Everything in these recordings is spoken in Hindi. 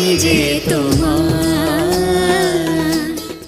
कीजिए तुम।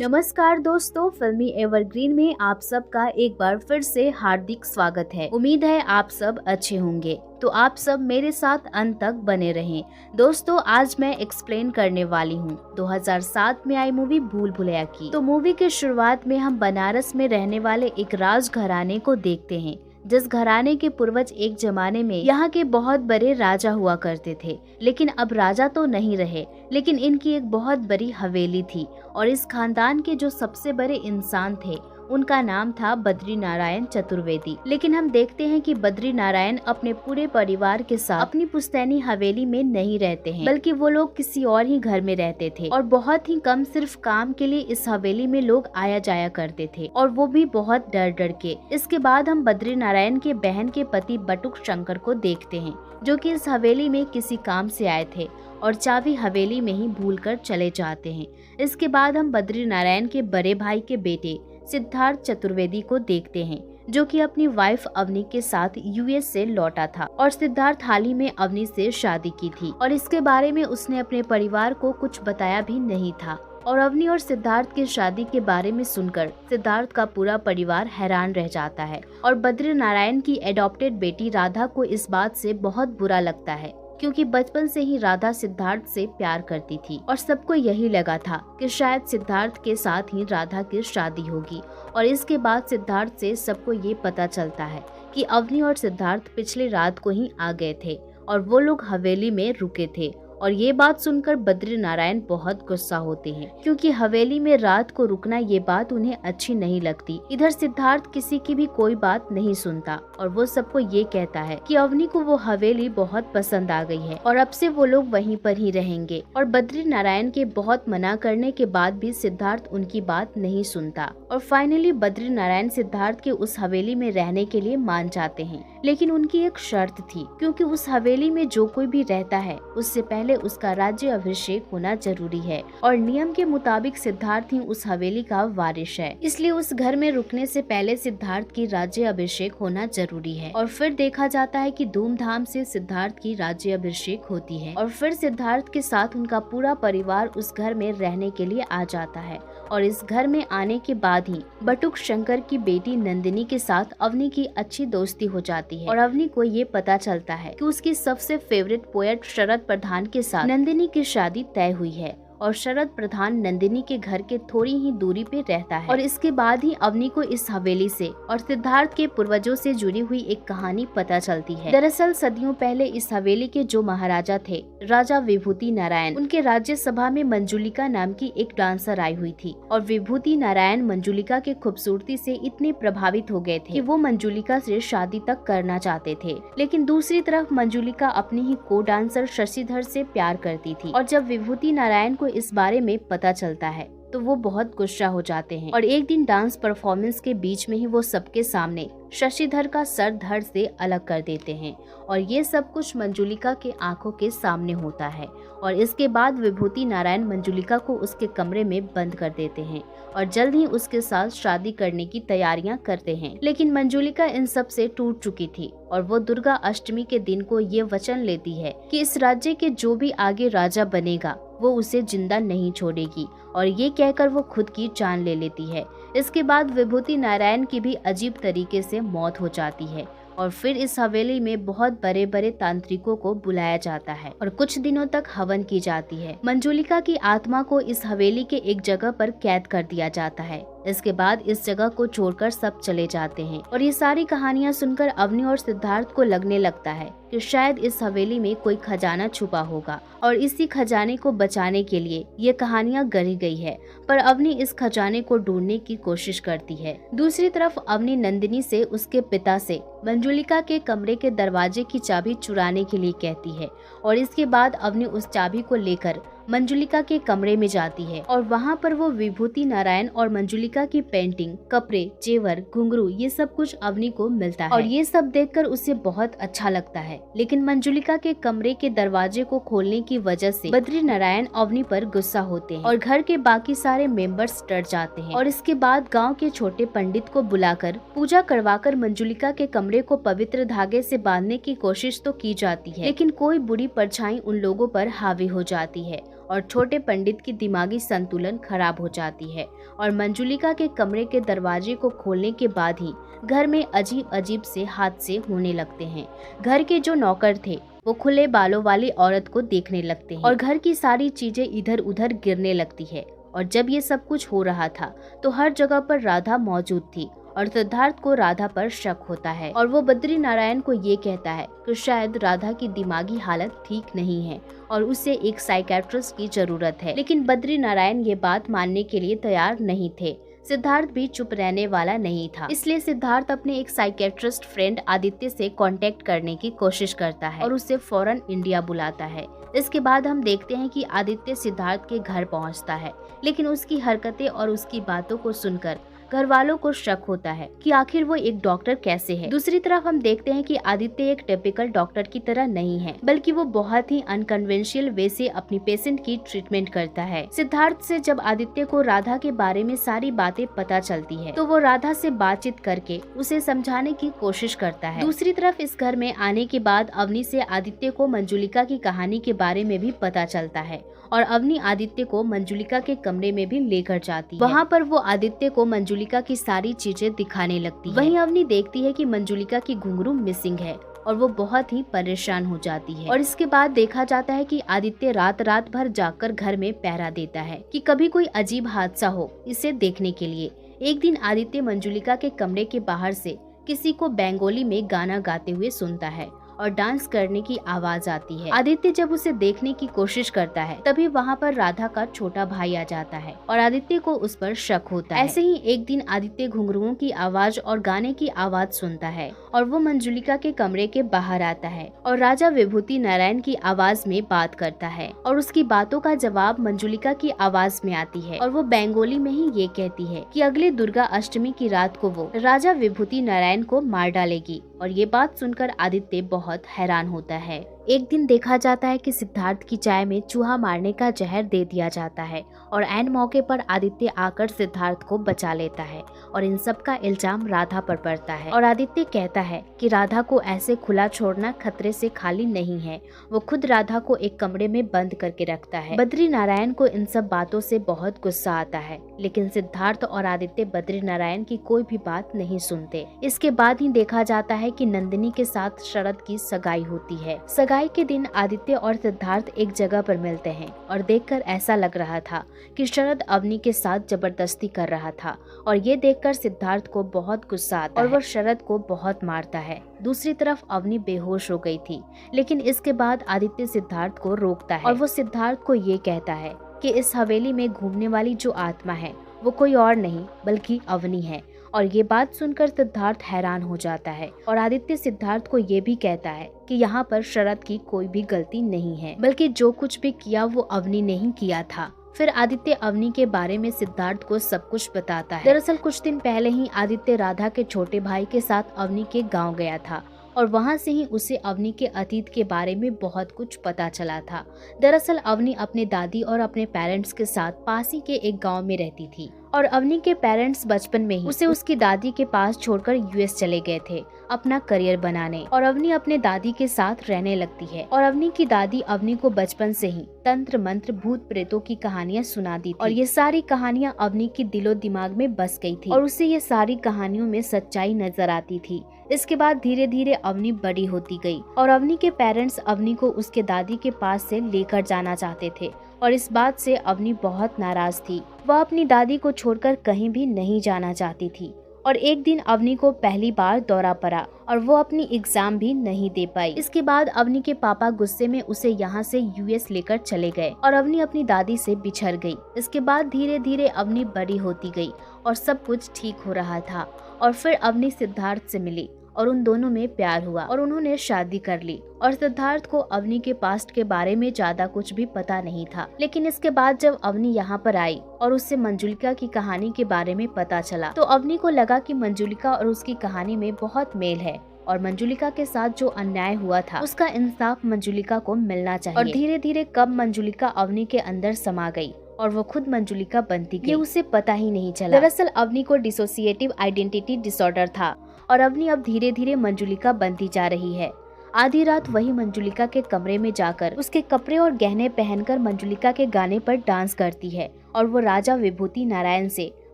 नमस्कार दोस्तों, फिल्मी एवरग्रीन में आप सबका एक बार फिर से हार्दिक स्वागत है। उम्मीद है आप सब अच्छे होंगे, तो आप सब मेरे साथ अंत तक बने रहें। दोस्तों, आज मैं एक्सप्लेन करने वाली हूँ 2007 में आई मूवी भूल भुलैया की। तो मूवी के शुरुआत में हम बनारस में रहने वाले एक राज घराने को देखते हैं, जिस घराने के पूर्वज एक जमाने में यहाँ के बहुत बड़े राजा हुआ करते थे। लेकिन अब राजा तो नहीं रहे, लेकिन इनकी एक बहुत बड़ी हवेली थी और इस खानदान के जो सबसे बड़े इंसान थे उनका नाम था बद्री नारायण चतुर्वेदी। लेकिन हम देखते हैं कि बद्री नारायण अपने पूरे परिवार के साथ अपनी पुश्तैनी हवेली में नहीं रहते हैं, बल्कि वो लोग किसी और ही घर में रहते थे और बहुत ही कम सिर्फ काम के लिए इस हवेली में लोग आया जाया करते थे, और वो भी बहुत डर डर के। इसके बाद हम बद्री नारायण के बहन के पति बटुक शंकर को देखते हैं, जो कि इस हवेली में किसी काम से आए थे और चाबी हवेली में ही भूल कर चले जाते हैं। इसके बाद हम बद्री नारायण के बड़े भाई के बेटे सिद्धार्थ चतुर्वेदी को देखते हैं, जो कि अपनी वाइफ अवनी के साथ यूएस से लौटा था और सिद्धार्थ हाल ही में अवनी से शादी की थी और इसके बारे में उसने अपने परिवार को कुछ बताया भी नहीं था। और अवनी और सिद्धार्थ की शादी के बारे में सुनकर सिद्धार्थ का पूरा परिवार हैरान रह जाता है और बद्री नारायण की एडॉप्टेड बेटी राधा को इस बात से बहुत बुरा लगता है, क्योंकि बचपन से ही राधा सिद्धार्थ से प्यार करती थी और सबको यही लगा था कि शायद सिद्धार्थ के साथ ही राधा की शादी होगी। और इसके बाद सिद्धार्थ से सबको ये पता चलता है कि अवनी और सिद्धार्थ पिछली रात को ही आ गए थे और वो लोग हवेली में रुके थे। और ये बात सुनकर बद्री नारायण बहुत गुस्सा होते हैं, क्योंकि हवेली में रात को रुकना ये बात उन्हें अच्छी नहीं लगती। इधर सिद्धार्थ किसी की भी कोई बात नहीं सुनता और वो सबको ये कहता है कि अवनी को वो हवेली बहुत पसंद आ गई है और अब से वो लोग वहीं पर ही रहेंगे। और बद्री नारायण के बहुत मना करने के बाद भी सिद्धार्थ उनकी बात नहीं सुनता और फाइनली बद्री नारायण सिद्धार्थ के उस हवेली में रहने के लिए मान जाते हैं। लेकिन उनकी एक शर्त थी, क्योंकि उस हवेली में जो कोई भी रहता है उससे पहले उसका राज्य अभिषेक होना जरूरी है और नियम के मुताबिक सिद्धार्थ ही उस हवेली का वारिस है। इसलिए उस घर में रुकने से पहले सिद्धार्थ की राज्य अभिषेक होना जरूरी है। और फिर देखा जाता है कि धूमधाम से सिद्धार्थ की राज्य अभिषेक होती है और फिर सिद्धार्थ के साथ उनका पूरा परिवार उस घर में रहने के लिए आ जाता है। और इस घर में आने के बाद ही बटुक शंकर की बेटी नंदिनी के साथ अवनी की अच्छी दोस्ती हो जाती है और अवनी को ये पता चलता है कि उसकी सबसे फेवरेट पोएट शरद प्रधान के साथ नंदिनी की शादी तय हुई है और शरद प्रधान नंदिनी के घर के थोड़ी ही दूरी पे रहता है। और इसके बाद ही अवनी को इस हवेली से और सिद्धार्थ के पूर्वजों से जुड़ी हुई एक कहानी पता चलती है। दरअसल सदियों पहले इस हवेली के जो महाराजा थे, राजा विभूति नारायण, उनके राज्यसभा में मंजुलिका नाम की एक डांसर आई हुई थी और विभूति नारायण मंजुलिका के खूबसूरती से इतने प्रभावित हो गए थे कि वो मंजुलिका से शादी तक करना चाहते थे। लेकिन दूसरी तरफ मंजुलिका अपनी ही को डांसर शशिधर से प्यार करती थी और जब विभूति नारायण को इस बारे में पता चलता है तो वो बहुत गुस्सा हो जाते हैं और एक दिन डांस परफॉर्मेंस के बीच में ही वो सबके सामने शशिधर का सर धड़ से अलग कर देते हैं और ये सब कुछ मंजुलिका के आंखों के सामने होता है। और इसके बाद विभूति नारायण मंजुलिका को उसके कमरे में बंद कर देते हैं और जल्द ही उसके साथ शादी करने की तैयारियां करते हैं। लेकिन मंजुलिका इन सब से टूट चुकी थी और वो दुर्गा अष्टमी के दिन को ये वचन लेती है कि इस राज्य के जो भी आगे राजा बनेगा वो उसे जिंदा नहीं छोड़ेगी और ये कहकर वो खुद की जान ले लेती है। इसके बाद विभूति नारायण की भी अजीब तरीके से मौत हो जाती है और फिर इस हवेली में बहुत बड़े बड़े तांत्रिकों को बुलाया जाता है और कुछ दिनों तक हवन की जाती है। मंजुलिका की आत्मा को इस हवेली के एक जगह पर कैद कर दिया जाता है। इसके बाद इस जगह को छोड़कर सब चले जाते हैं और ये सारी कहानियां सुनकर अवनी और सिद्धार्थ को लगने लगता है कि शायद इस हवेली में कोई खजाना छुपा होगा और इसी खजाने को बचाने के लिए ये कहानियां गढ़ी गई है। पर अवनी इस खजाने को ढूंढने की कोशिश करती है। दूसरी तरफ अवनी नंदिनी से उसके पिता से मंजुलिका के कमरे के दरवाजे की चाबी चुराने के लिए कहती है और इसके बाद अवनी उस चाबी को लेकर मंजुलिका के कमरे में जाती है और वहाँ पर वो विभूति नारायण और मंजुलिका की पेंटिंग, कपड़े, जेवर, घुंघरू ये सब कुछ अवनी को मिलता है और ये सब देखकर उसे बहुत अच्छा लगता है। लेकिन मंजुलिका के कमरे के दरवाजे को खोलने की वजह से बद्री नारायण अवनी पर गुस्सा होते हैं और घर के बाकी सारे मेंबर्स डर जाते हैं और इसके बाद गाँव के छोटे पंडित को बुलाकर पूजा करवाकर मंजुलिका के कमरे को पवित्र धागे से बांधने की कोशिश तो की जाती है, लेकिन कोई बुरी परछाई उन लोगों पर हावी हो जाती है और छोटे पंडित की दिमागी संतुलन खराब हो जाती है और मंजुलिका के कमरे के दरवाजे को खोलने के बाद ही घर में अजीब अजीब से हादसे होने लगते हैं। घर के जो नौकर थे वो खुले बालों वाली औरत को देखने लगते हैं और घर की सारी चीजें इधर उधर गिरने लगती है। और जब ये सब कुछ हो रहा था तो हर जगह पर राधा मौजूद थी और सिद्धार्थ को राधा पर शक होता है और वो बद्री नारायण को ये कहता है कि शायद राधा की दिमागी हालत ठीक नहीं है और उसे एक साइकियाट्रिस्ट की जरूरत है। लेकिन बद्री नारायण ये बात मानने के लिए तैयार नहीं थे। सिद्धार्थ भी चुप रहने वाला नहीं था, इसलिए सिद्धार्थ अपने एक साइकियाट्रिस्ट फ्रेंड आदित्य से कांटेक्ट करने की कोशिश करता है और उसे फौरन इंडिया बुलाता है। इसके बाद हम देखते हैं कि आदित्य सिद्धार्थ के घर पहुंचता है, लेकिन उसकी हरकतें और उसकी बातों को सुनकर घर वालों को शक होता है कि आखिर वो एक डॉक्टर कैसे है। दूसरी तरफ हम देखते हैं कि आदित्य एक टिपिकल डॉक्टर की तरह नहीं है, बल्कि वो बहुत ही अनकन्वेंशनल वे से अपनी पेशेंट की ट्रीटमेंट करता है। सिद्धार्थ से जब आदित्य को राधा के बारे में सारी बातें पता चलती है तो वो राधा से बातचीत करके उसे समझाने की कोशिश करता है। दूसरी तरफ इस घर में आने के बाद अवनी से आदित्य को मंजुलिका की कहानी के बारे में भी पता चलता है और अवनी आदित्य को मंजुलिका के कमरे में भी लेकर जाती है। वहाँ पर वो आदित्य को मंजुलिका की सारी चीजें दिखाने लगती है। वहीं अवनी देखती है कि मंजुलिका की घुंघरू मिसिंग है और वो बहुत ही परेशान हो जाती है। और इसके बाद देखा जाता है कि आदित्य रात रात भर जाकर घर में पहरा देता है कि कभी कोई अजीब हादसा हो इसे देखने के लिए। एक दिन आदित्य मंजुलिका के कमरे के बाहर से किसी को बंगाली में गाना गाते हुए सुनता है और डांस करने की आवाज आती है। आदित्य जब उसे देखने की कोशिश करता है तभी वहाँ पर राधा का छोटा भाई आ जाता है और आदित्य को उस पर शक होता है। ऐसे ही एक दिन आदित्य घुंघरुओं की आवाज और गाने की आवाज सुनता है और वो मंजुलिका के कमरे के बाहर आता है और राजा विभूति नारायण की आवाज में बात करता है और उसकी बातों का जवाब मंजुलिका की आवाज में आती है और वो बंगाली में ही ये कहती है कि अगले दुर्गा अष्टमी की रात को वो राजा विभूति नारायण को मार डालेगी। और ये बात सुनकर आदित्य बहुत हैरान होता है। एक दिन देखा जाता है कि सिद्धार्थ की चाय में चूहा मारने का जहर दे दिया जाता है और ऐन मौके पर आदित्य आकर सिद्धार्थ को बचा लेता है और इन सब का इल्जाम राधा पर पड़ता है। और आदित्य कहता है कि राधा को ऐसे खुला छोड़ना खतरे से खाली नहीं है। वो खुद राधा को एक कमरे में बंद करके रखता है। बद्री नारायण को इन सब बातों से बहुत गुस्सा आता है, लेकिन सिद्धार्थ और आदित्य बद्री नारायण की कोई भी बात नहीं सुनते। इसके बाद ही देखा जाता है कि नंदिनी के साथ शरद की सगाई होती है। सगाई के दिन आदित्य और सिद्धार्थ एक जगह पर मिलते हैं और देखकर ऐसा लग रहा था कि शरद अवनी के साथ जबरदस्ती कर रहा था और ये देखकर सिद्धार्थ को बहुत गुस्सा आता है और वो शरद को बहुत मारता है। दूसरी तरफ अवनी बेहोश हो गई थी, लेकिन इसके बाद आदित्य सिद्धार्थ को रोकता है और वो सिद्धार्थ को ये कहता है कि इस हवेली में घूमने वाली जो आत्मा है वो कोई और नहीं बल्कि अवनी है। और ये बात सुनकर सिद्धार्थ हैरान हो जाता है और आदित्य सिद्धार्थ को ये भी कहता है कि यहाँ पर शरद की कोई भी गलती नहीं है, बल्कि जो कुछ भी किया वो अवनी ने ही किया था। फिर आदित्य अवनी के बारे में सिद्धार्थ को सब कुछ बताता है। दरअसल कुछ दिन पहले ही आदित्य राधा के छोटे भाई के साथ अवनी के गाँव गया था और वहाँ से ही उसे अवनी के अतीत के बारे में बहुत कुछ पता चला था। दरअसल अवनी अपने दादी और अपने पेरेंट्स के साथ पास ही के एक गांव में रहती थी और अवनी के पेरेंट्स बचपन में ही उसे उसकी दादी के पास छोड़कर यूएस चले गए थे अपना करियर बनाने और अवनी अपने दादी के साथ रहने लगती है। और अवनी की दादी अवनी को बचपन से ही तंत्र मंत्र भूत प्रेतों की कहानियाँ सुना दी थी और ये सारी कहानियाँ अवनी की दिलो दिमाग में बस गई थी और उसे ये सारी कहानियों में सच्चाई नजर आती थी। इसके बाद धीरे धीरे अवनी बड़ी होती गई और अवनी के पेरेंट्स अवनी को उसके दादी के पास से लेकर जाना चाहते थे और इस बात से अवनी बहुत नाराज थी। वह अपनी दादी को छोड़कर कहीं भी नहीं जाना चाहती थी। और एक दिन अवनी को पहली बार दौरा पड़ा और वो अपनी एग्जाम भी नहीं दे पाई। इसके बाद अवनी के पापा गुस्से में उसे यहाँ से यूएस लेकर चले गए और अवनी अपनी दादी से बिछड़ गई। इसके बाद धीरे धीरे अवनी बड़ी होती गई और सब कुछ ठीक हो रहा था और फिर अवनी सिद्धार्थ से मिली और उन दोनों में प्यार हुआ और उन्होंने शादी कर ली। और सिद्धार्थ को अवनी के पास्ट के बारे में ज्यादा कुछ भी पता नहीं था, लेकिन इसके बाद जब अवनी यहाँ पर आई और उससे मंजुलिका की कहानी के बारे में पता चला तो अवनी को लगा कि मंजुलिका और उसकी कहानी में बहुत मेल है और मंजुलिका के साथ जो अन्याय हुआ था उसका इंसाफ मंजुलिका को मिलना चाहिए। और धीरे धीरे कब मंजुलिका अवनी के अंदर समा गई और वो खुद मंजुलिका बनती गई, ये उसे पता ही नहीं चला। दरअसल अवनी को डिसोसिएटिव आइडेंटिटी डिसऑर्डर था और अवनी अब धीरे धीरे मंजुलिका बनती जा रही है। आधी रात वही मंजुलिका के कमरे में जाकर उसके कपड़े और गहने पहनकर मंजुलिका के गाने पर डांस करती है और वो राजा विभूति नारायण से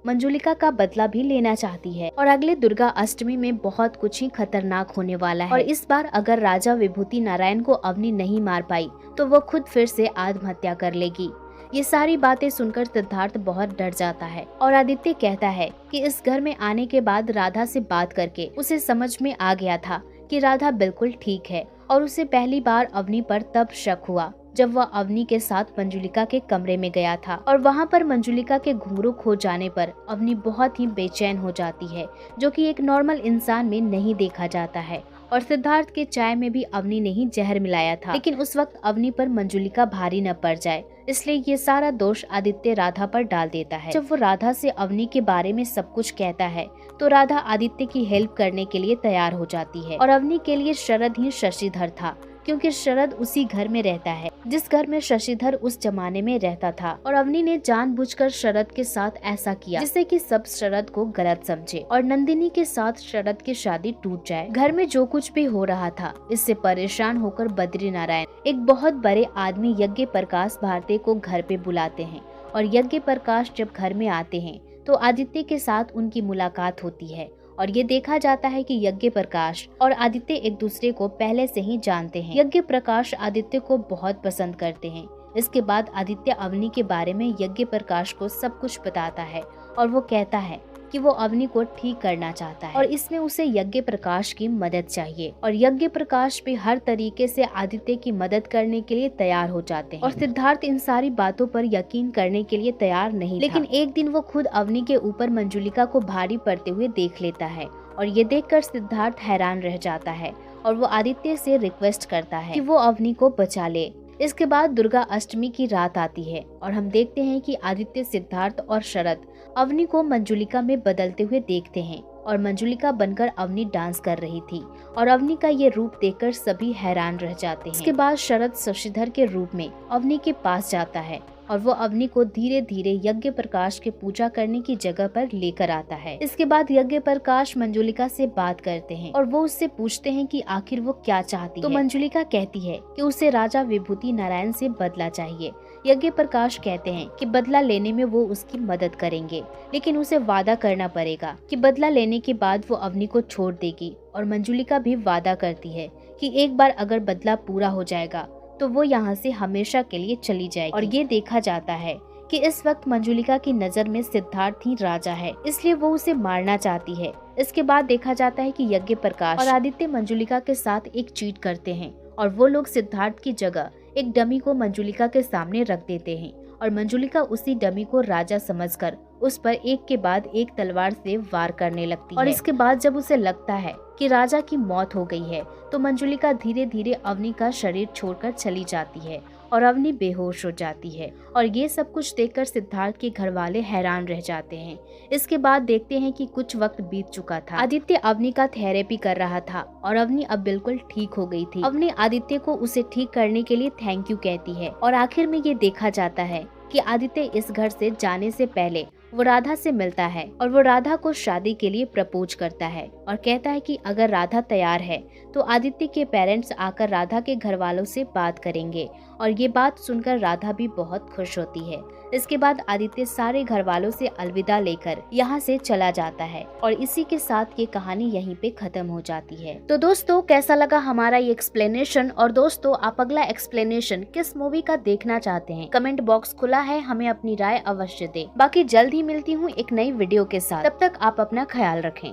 मंजुलिका का बदला भी लेना चाहती है। और अगले दुर्गा अष्टमी में बहुत कुछ ही खतरनाक होने वाला है और इस बार अगर राजा विभूति नारायण को अवनी नहीं मार पाई तो वो खुद फिर से आत्महत्या कर लेगी। ये सारी बातें सुनकर सिद्धार्थ बहुत डर जाता है और आदित्य कहता है कि इस घर में आने के बाद राधा से बात करके उसे समझ में आ गया था कि राधा बिल्कुल ठीक है और उसे पहली बार अवनी पर तब शक हुआ जब वह अवनी के साथ मंजुलिका के कमरे में गया था और वहां पर मंजुलिका के घुंघरू खो जाने पर अवनी बहुत ही बेचैन हो जाती है, जो कि एक नॉर्मल इंसान में नहीं देखा जाता है। और सिद्धार्थ के चाय में भी अवनी ने ही जहर मिलाया था, लेकिन उस वक्त अवनी पर मंजुलिका भारी न पड़ जाए, इसलिए ये सारा दोष आदित्य राधा पर डाल देता है। जब वो राधा से अवनी के बारे में सब कुछ कहता है तो राधा आदित्य की हेल्प करने के लिए तैयार हो जाती है और अवनी के लिए शरद ही शशिधर था, क्योंकि शरद उसी घर में रहता है जिस घर में शशिधर उस जमाने में रहता था। और अवनी ने जानबूझकर शरद के साथ ऐसा किया जिससे कि सब शरद को गलत समझे और नंदिनी के साथ शरद की शादी टूट जाए। घर में जो कुछ भी हो रहा था इससे परेशान होकर बद्री नारायण एक बहुत बड़े आदमी यज्ञ प्रकाश भारती को घर पे बुलाते हैं और यज्ञ प्रकाश जब घर में आते हैं तो आदित्य के साथ उनकी मुलाकात होती है और ये देखा जाता है कि यज्ञ प्रकाश और आदित्य एक दूसरे को पहले से ही जानते हैं। यज्ञ प्रकाश आदित्य को बहुत पसंद करते हैं। इसके बाद आदित्य अवनी के बारे में यज्ञ प्रकाश को सब कुछ बताता है और वो कहता है कि वो अवनी को ठीक करना चाहता है और इसमें उसे यज्ञ प्रकाश की मदद चाहिए और यज्ञ प्रकाश भी हर तरीके से आदित्य की मदद करने के लिए तैयार हो जाते हैं। और सिद्धार्थ इन सारी बातों पर यकीन करने के लिए तैयार नहीं था, लेकिन एक दिन वो खुद अवनी के ऊपर मंजुलिका को भारी पड़ते हुए देख लेता है और ये देखकर सिद्धार्थ हैरान रह जाता है और वो आदित्य से रिक्वेस्ट करता है कि वो अवनी को बचा ले। इसके बाद दुर्गा अष्टमी की रात आती है और हम देखते हैं कि आदित्य, सिद्धार्थ और शरद अवनी को मंजुलिका में बदलते हुए देखते हैं और मंजुलिका बनकर अवनी डांस कर रही थी और अवनी का ये रूप देखकर सभी हैरान रह जाते हैं। इसके बाद शरद शशिधर के रूप में अवनी के पास जाता है और वो अवनी को धीरे धीरे यज्ञ प्रकाश के पूजा करने की जगह पर लेकर आता है। इसके बाद यज्ञ प्रकाश मंजुलिका से बात करते हैं और वो उससे पूछते हैं कि आखिर वो क्या चाहती है। तो मंजुलिका कहती है कि उसे राजा विभूति नारायण से बदला चाहिए। यज्ञ प्रकाश कहते हैं कि बदला लेने में वो उसकी मदद करेंगे, लेकिन उसे वादा करना पड़ेगा कि बदला लेने के बाद वो अवनी को छोड़ देगी। और मंजुलिका भी वादा करती है कि एक बार अगर बदला पूरा हो जाएगा तो वो यहाँ से हमेशा के लिए चली जाएगी। और ये देखा जाता है कि इस वक्त मंजुलिका की नजर में सिद्धार्थ ही राजा है, इसलिए वो उसे मारना चाहती है। इसके बाद देखा जाता है कि यज्ञ प्रकाश और आदित्य मंजुलिका के साथ एक चीट करते हैं और वो लोग सिद्धार्थ की जगह एक डमी को मंजुलिका के सामने रख देते हैं और मंजुलिका उसी डमी को राजा समझकर उस पर एक के बाद एक तलवार से वार करने लगती है। और इसके बाद जब उसे लगता है कि राजा की मौत हो गई है तो मंजुलिका धीरे धीरे अवनी का शरीर छोड़कर चली जाती है और अवनी बेहोश हो जाती है। और ये सब कुछ देखकर सिद्धार्थ के घर वाले हैरान रह जाते हैं। इसके बाद देखते हैं कि कुछ वक्त बीत चुका था। आदित्य अवनी का थेरेपी कर रहा था और अवनी अब बिल्कुल ठीक हो गई थी। अवनी आदित्य को उसे ठीक करने के लिए थैंक यू कहती है और आखिर में ये देखा जाता है कि आदित्य इस घर से जाने से पहले वो राधा से मिलता है और वो राधा को शादी के लिए प्रपोज करता है और कहता है कि अगर राधा तैयार है तो आदित्य के पेरेंट्स आकर राधा के घर वालों से बात करेंगे। और ये बात सुनकर राधा भी बहुत खुश होती है। इसके बाद आदित्य सारे घर वालों से अलविदा लेकर यहाँ से चला जाता है और इसी के साथ ये कहानी यहीं पे खत्म हो जाती है। तो दोस्तों कैसा लगा हमारा ये एक्सप्लेनेशन, और दोस्तों आप अगला एक्सप्लेनेशन किस मूवी का देखना चाहते हैं? कमेंट बॉक्स खुला है, हमें अपनी राय अवश्य दें। बाकी जल्द ही मिलती हूँ एक नई वीडियो के साथ, तब तक आप अपना ख्याल रखें।